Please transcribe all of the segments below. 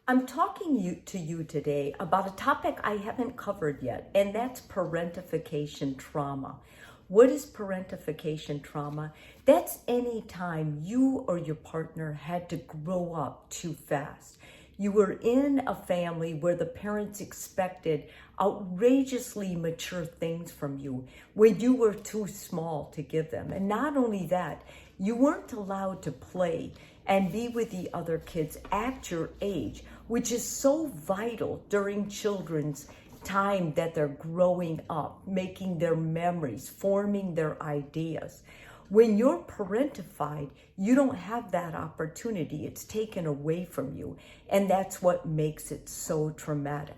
I'm talking to you today about a topic I haven't covered yet, and that's parentification trauma. What is parentification trauma? That's any time you or your partner had to grow up too fast. You were in a family where the parents expected outrageously mature things from you when you were too small to give them. And not only that, you weren't allowed to play and be with the other kids at your age, which is so vital during children's time that they're growing up, making their memories, forming their ideas. When you're parentified, you don't have that opportunity. It's taken away from you. And that's what makes it so traumatic.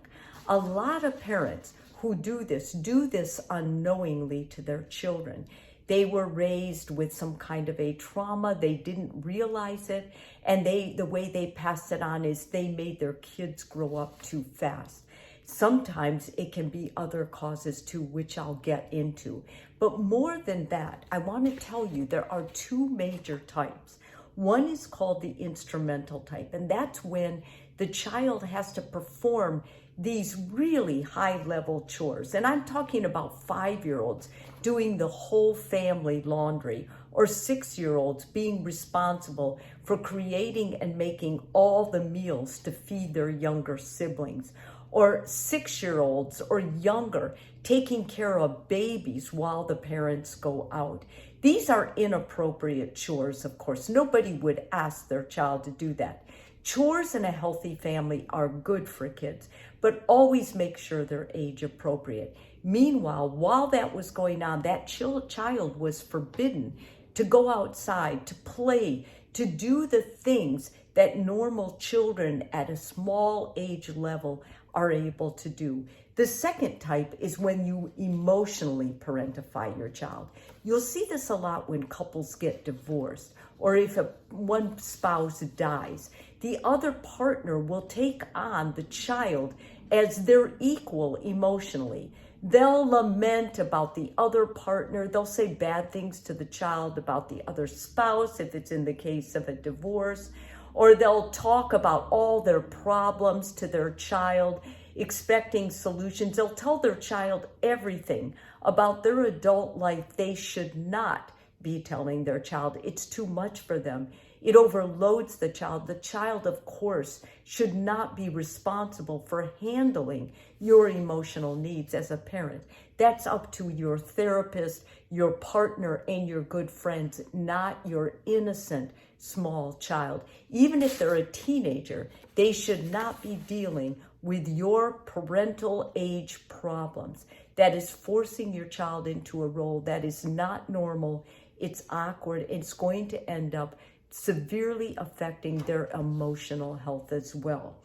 A lot of parents who do this unknowingly to their children. They were raised with some kind of a trauma. They didn't realize it. And the way they passed it on is they made their kids grow up too fast. Sometimes it can be other causes too, which I'll get into. But more than that, I want to tell you there are two major types. One is called the instrumental type, and that's when the child has to perform these really high-level chores. And I'm talking about 5-year-olds doing the whole family laundry, or 6-year-olds being responsible for creating and making all the meals to feed their younger siblings, or 6-year-olds or younger taking care of babies while the parents go out. These are inappropriate chores, of course. Nobody would ask their child to do that. Chores in a healthy family are good for kids, but always make sure they're age appropriate. Meanwhile, while that was going on, that child was forbidden to go outside, to play, to do the things that normal children at a small age level are able to do. The second type is when you emotionally parentify your child. You'll see this a lot when couples get divorced, or if one spouse dies. The other partner will take on the child as their equal emotionally. They'll lament about the other partner. They'll say bad things to the child about the other spouse if it's in the case of a divorce. Or they'll talk about all their problems to their child, expecting solutions. They'll tell their child everything about their adult life they should not be telling their child. It's too much for them. It overloads the child. The child, of course, should not be responsible for handling your emotional needs as a parent. That's up to your therapist, your partner, and your good friends, not your innocent small child. Even if they're a teenager, they should not be dealing with your parental age problems. That is forcing your child into a role that is not normal. It's awkward. It's going to end up severely affecting their emotional health as well.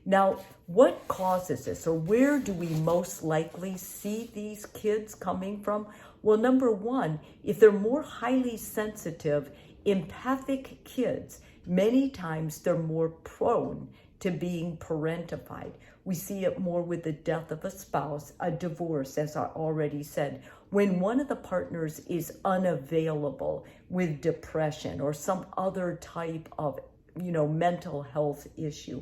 Now, what causes this, or where do we most likely see these kids coming from? Well, number one, if they're more highly sensitive, empathic kids, many times they're more prone to being parentified. We see it more with the death of a spouse, a divorce, as I already said, when one of the partners is unavailable with depression or some other type of, mental health issue.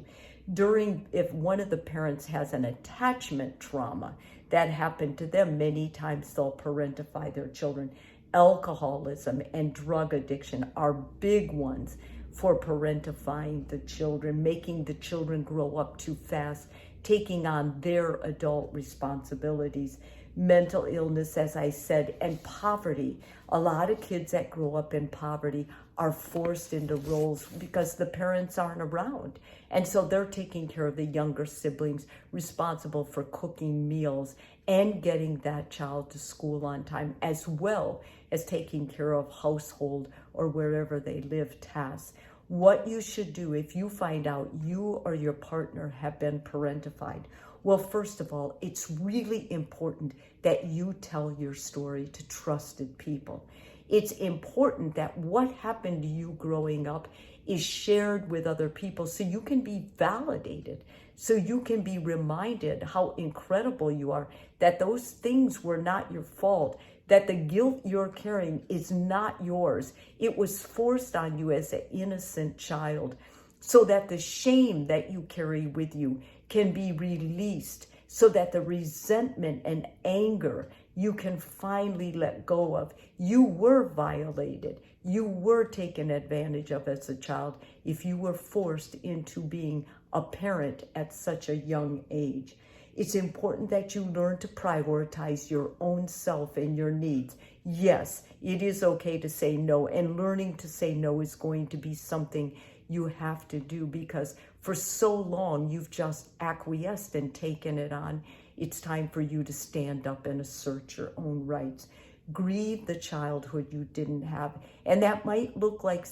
If one of the parents has an attachment trauma that happened to them, many times they'll parentify their children. Alcoholism and drug addiction are big ones for parentifying the children, making the children grow up too fast, taking on their adult responsibilities. Mental illness, as I said, and poverty. A lot of kids that grow up in poverty are forced into roles because the parents aren't around. And so they're taking care of the younger siblings, responsible for cooking meals and getting that child to school on time, as well as taking care of household or wherever they live tasks. What you should do if you find out you or your partner have been parentified. Well, first of all, it's really important that you tell your story to trusted people. It's important that what happened to you growing up is shared with other people so you can be validated, so you can be reminded how incredible you are, that those things were not your fault, that the guilt you're carrying is not yours. It was forced on you as an innocent child. so that the shame that you carry with you can be released, so that the resentment and anger you can finally let go of. You were violated. You were taken advantage of as a child if you were forced into being a parent at such a young age. It's important that you learn to prioritize your own self and your needs. Yes, it is okay to say no, and learning to say no is going to be something you have to do, because for so long you've just acquiesced and taken it on. It's time for you to stand up and assert your own rights. Grieve the childhood you didn't have. And that might look like,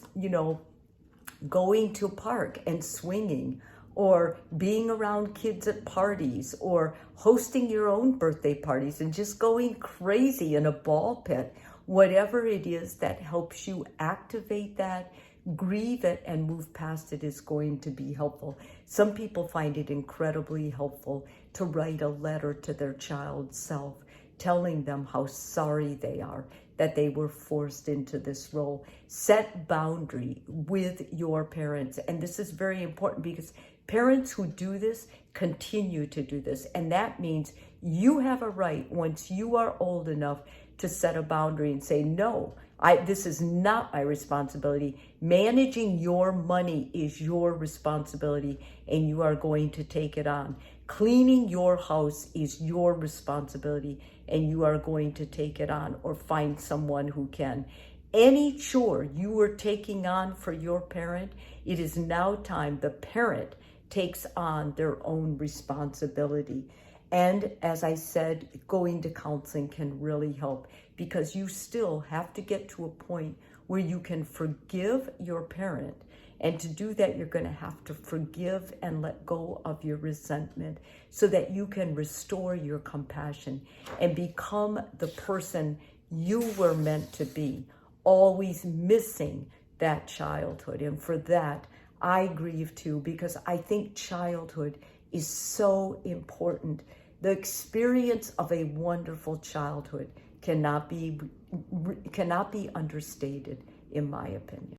going to a park and swinging, or being around kids at parties, or hosting your own birthday parties and just going crazy in a ball pit. Whatever it is that helps you activate that, grieve it, and move past it is going to be helpful. Some people find it incredibly helpful to write a letter to their child self, telling them how sorry they are that they were forced into this role. Set boundary with your parents. And this is very important, because parents who do this continue to do this. And that means you have a right, once you are old enough, to set a boundary and say, no, this is not my responsibility. Managing your money is your responsibility, and you are going to take it on. Cleaning your house is your responsibility, and you are going to take it on, or find someone who can. Any chore you are taking on for your parent, it is now time the parent takes on their own responsibility. And as I said, going to counseling can really help, because you still have to get to a point where you can forgive your parent. And to do that, you're going to have to forgive and let go of your resentment, so that you can restore your compassion and become the person you were meant to be, always missing that childhood. And for that, I grieve too, because I think childhood is so important. The experience of a wonderful childhood cannot be understated, in my opinion.